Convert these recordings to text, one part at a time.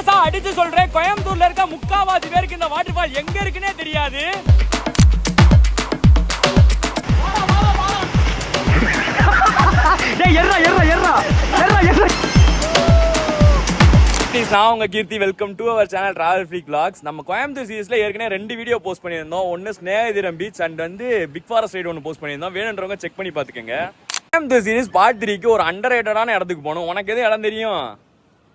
சீரியஸா அடிச்சு சொல்றேன், கோயம்புத்தூர்ல இருக்க முக்காவாசி பேருக்கு இந்த வாட்டர் ஃபால் எங்க இருக்குன்னே தெரியாது. நான் உங்க Keerthi, welcome to our channel travel freak vlogs. நம்ம கோயம்புத்தூர் சீரிஸ்ல ஏற்கனவே 2 வீடியோ போஸ்ட் பண்ணியிருந்தோம். ஒன்னு ஸ்நேகிதிரம் பீச் அண்ட் வந்து பிக் ஃபாரஸ்ட் ரைடு ஒன்று போஸ்ட் பண்ணியிருந்தோம். வேணுன்றவங்க செக் பண்ணி பாத்துக்கோங்க. கோயம்புத்தூர் சீரிஸ் பார்ட் 3க்கு ஒரு அண்டர் ரேட்டடான இடத்துக்கு போகணும். உனக்கு எது இடம் தெரியும்?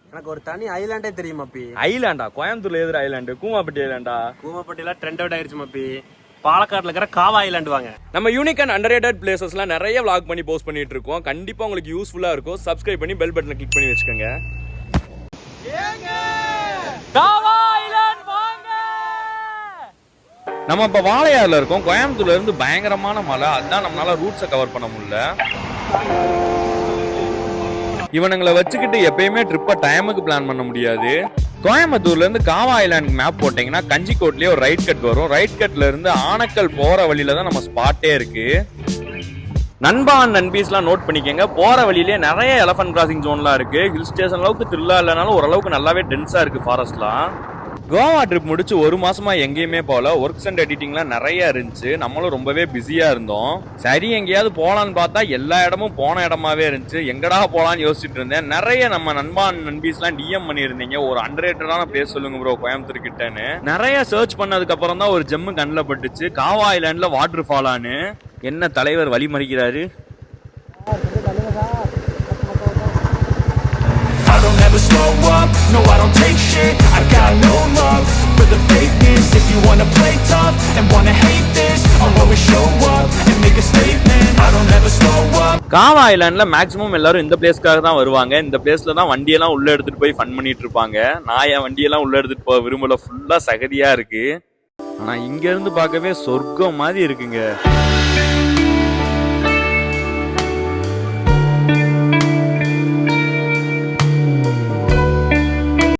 எனக்கு ஒரு தனி ஐலாண்டே தெரியும் மப்பி. ஐலாண்டா? கோயம்புத்தூர்ல எது ஐலாண்டு? கூமாப்பட்டி ஐலாண்டா? கூமாப்பட்டியில ட்ரெண்ட் அவுட் ஆயிருச்சு மப்பி. பாலக்காடுல இருக்கிற காவா ஐலாண்டு வாங்க. நம்ம யூனிக் அண்ட் அண்டர்ரேட்டட் பிளேசஸ்லாம் நிறைய vlog பண்ணி போஸ்ட் பண்ணிட்டு இருக்கோம். கண்டிப்பா உங்களுக்கு யூஸ்ஃபுல்லா இருக்கும். சப்ஸ்கிரைப் பண்ணி பெல் பட்டனை கிளிக் பண்ணி வச்சுக்கோங்க. நம்ம இப்ப வாழையாறுல இருக்கோம். கோயம்புத்தூர்ல இருந்து பயங்கரமான மழை, அதான் நம்மளால ரூட்ஸை கவர் பண்ண முடியல. இவனுங்களை வச்சுக்கிட்டு எப்பயுமே ட்ரிப்பை டைமுக்கு பிளான் பண்ண முடியாது. கோயம்புத்தூர்ல இருந்து காவா ஐலாண்ட் மேப் போட்டீங்கன்னா கஞ்சிக்கோட்லயே ஒரு ரைட் கட் வரும். ரைட் கட்ல இருந்து ஆனக்கல் போற வழியில தான் நம்ம ஸ்பாட்டே இருக்கு. நண்பா அண்ட் நண்பீஸ்லாம் நோட் பண்ணிக்கங்க. போற வழியிலே நிறைய எலஃபன்ட் கிராசிங் ஜோன்லாம் இருக்கு. ஹில் ஸ்டேஷன் அளவுக்கு த்ரில்லா இல்லைனாலும் ஓரளவுக்கு நல்லாவே டென்ஸா இருக்கு ஃபாரஸ்ட்லாம். கோவா ட்ரிப் முடிச்சு 1 மாசமா எங்கேயுமே போல. ஒர்க்ஸ் அண்ட் எடிட்டிங்லாம் நிறைய இருந்துச்சு. நம்மளும் ரொம்பவே பிஸியா இருந்தோம். சரி எங்கேயாவது போலான்னு பார்த்தா எல்லா இடமும் போன இடமாவே இருந்துச்சு. எங்கடா போலான்னு யோசிச்சுட்டு இருந்தேன். நிறைய நம்ம நண்பா நண்பீஸ்லாம் டிஎம் பண்ணியிருந்தீங்க, ஒரு அண்டர்ரேட்டடான பிளேஸ் சொல்லுங்க ப்ரோ கோயம்புத்தூர் கிட்டன்னு. நிறைய சர்ச் பண்ணதுக்கு அப்புறம் தான் ஒரு ஜெம்மு கண்ணில் பட்டுச்சு. காவா ஐலாண்ட்ல வாட்டர் ஃபாலான்னு. என்ன தலைவர் வழி மறிக்கிறாரு. I don't ever slow up, no I don't take shit. I got no love for the fakeness. If you wanna play tough and wanna hate this, I'll always show up and make a statement. I don't ever slow up. காவா ஐலாண்ட்ல maximum எல்லாரும் இந்த பிளேஸ்க்காக தான் வருவாங்க. இந்த பிளேஸ்ல தான் வண்டியெல்லாம் உள்ள எடுத்துட்டு போய் ஃபன் பண்ணிட்டு இருப்பாங்க. நான் என் வண்டியெல்லாம் உள்ள எடுத்துட்டு போக விரும்பல, ஃபுல்லா சகதியா இருக்கு. ஆனா இங்க இருந்து பார்க்கவே சொர்க்கம் மாதிரி இருக்குங்க.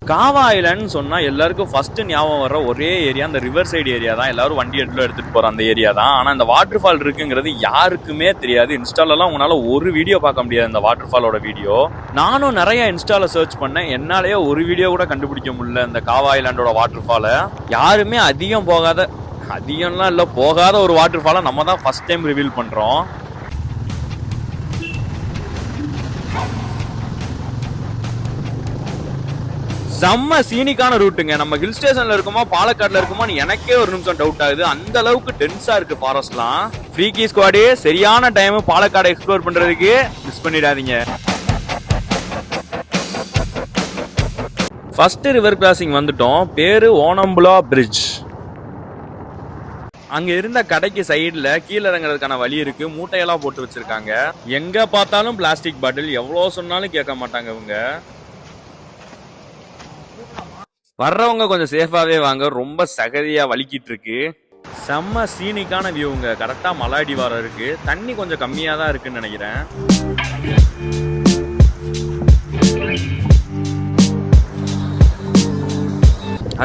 காவா ஐலாண்ட் சொன்னா எல்லாருக்கும் ஃபர்ஸ்ட் ஞாபகம் வர ஒரே ஏரியா அந்த ரிவர் சைடு ஏரியா தான். எல்லாரும் வண்டி எடுத்துட்டு போற அந்த ஏரியா தான். ஆனா இந்த வாட்டர் ஃபால் இருக்குங்கிறது யாருக்குமே தெரியாது. இன்ஸ்டாலலாம் உங்களால ஒரு வீடியோ பார்க்க முடியாது இந்த வாட்டர் ஃபாலோட வீடியோ. நானும் நிறைய இன்ஸ்டால சர்ச் பண்ணேன், என்னாலேயே ஒரு வீடியோ கூட கண்டுபிடிக்க முடியல இந்த காவா ஐலாண்டோட வாட்டர் ஃபாலை. யாருமே அதிகம்லாம் இல்ல, போகாத ஒரு வாட்டர் ஃபாலை நம்ம தான் ஃபர்ஸ்ட் டைம் ரிவீல் பண்றோம். செம்ம சீனிக்கான ரூட்டுங்க. நம்ம ஹில் ஸ்டேஷன்ல இருக்குமா பாலக்காடுல இருக்குமான்னு எனக்கே ஒரு நிமிஷம் டவுட் ஆகுது. அந்த அளவுக்கு டென்ஸா இருக்கு ஃபாரஸ்ட்லாம். ஃப்ரீக்கி ஸ்குவாடு சரியான டைம் பாலக்காடு எக்ஸ்ப்ளோர் பண்றதுக்கு. மிஸ் பண்ணிடாதீங்க. ஃபர்ஸ்ட் ரிவர் கிராசிங் வந்துட்டோம். பேரு ஓனம்புலா பிரிட்ஜ். அங்க இருந்த கடைக்கு சைடுல கீழே இறங்குறதுக்கான வழி இருக்கு. மூட்டையெல்லாம் போட்டு வச்சிருக்காங்க. எங்க பார்த்தாலும் பிளாஸ்டிக் பாட்டில், எவ்வளவு சொன்னாலும் கேட்க மாட்டாங்க இவங்க. வர்றவங்க கொஞ்சம் சேஃபாவே வாங்க, ரொம்ப சகதியா வலிக்கிட்டு இருக்கு. செம்ம சீனிக்கான வியூங்க. கரெக்டா மலை அடிவாரம் இருக்கு. தண்ணி கொஞ்சம் கம்மியா தான் இருக்குன்னு நினைக்கிறேன்.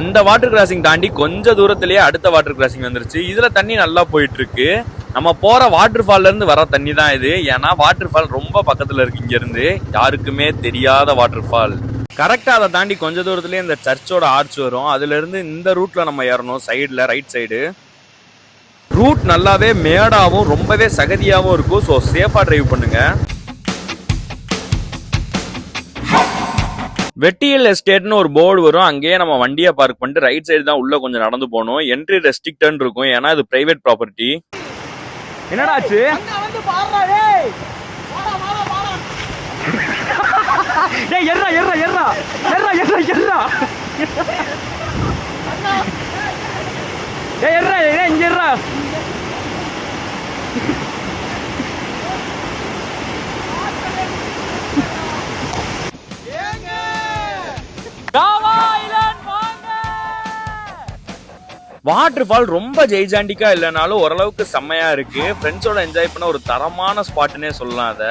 அந்த வாட்டர் கிராசிங் தாண்டி கொஞ்ச தூரத்திலேயே அடுத்த வாட்டர் கிராசிங் வந்துருச்சு. இதுல தண்ணி நல்லா போயிட்டு இருக்கு. நம்ம போற வாட்டர் ஃபால்ல இருந்து வர தண்ணி தான் இது. ஏன்னா வாட்டர் ஃபால் ரொம்ப பக்கத்துல இருக்கு. இங்க இருந்து யாருக்குமே தெரியாத வாட்டர் ஃபால். கரெக்டா அதை தாண்டி கொஞ்ச தூரத்துலயே இந்த சர்ச்சோட ஆர்ச் வரும். அதுல இருந்து இந்த ரூட்ல நம்ம ஏறணும். சைடுல ரைட் சைடு ரூட் நல்லாவே மேடாவும் ரொம்பவே சகதியாவும் இருக்கும். ஸோ சேஃபா டிரைவ் பண்ணுங்க. வெட்டியல் எஸ்டேட்னு ஒரு போர்டு வரும். அங்கேயே நம்ம வண்டியை பார்க் பண்ணிட்டு ரைட் சைடு தான் உள்ள கொஞ்சம் நடந்து போகணும். என்ட்ரி ரெஸ்ட்ரிக்டட் இருக்கும், ஏன்னா இது பிரைவேட் ப்ராப்பர்ட்டி. என்னடாச்சு? வாட்டர் ஃபால் ரொம்ப ஜெய்ஜாண்டிக்கா இல்லைனாலும் ஓரளவுக்கு செம்மையா இருக்கு. ஃப்ரெண்ட்ஸோட என்ஜாய் பண்ண ஒரு தரமான ஸ்பாட்னே சொல்லலாம். அத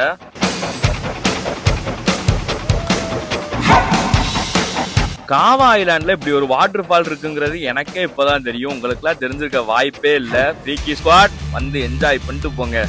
காவா ஐலாண்ட்ல இப்படி ஒரு வாட்டர் ஃபால் இருக்குங்கிறது எனக்கே இப்பதான் தெரியும். உங்களுக்கு எல்லாம் தெரிஞ்சிருக்க வாய்ப்பே இல்ல. ஃப்ரீக்கி ஸ்குவாட் வந்து என்ஜாய் பண்ணிட்டு போங்க.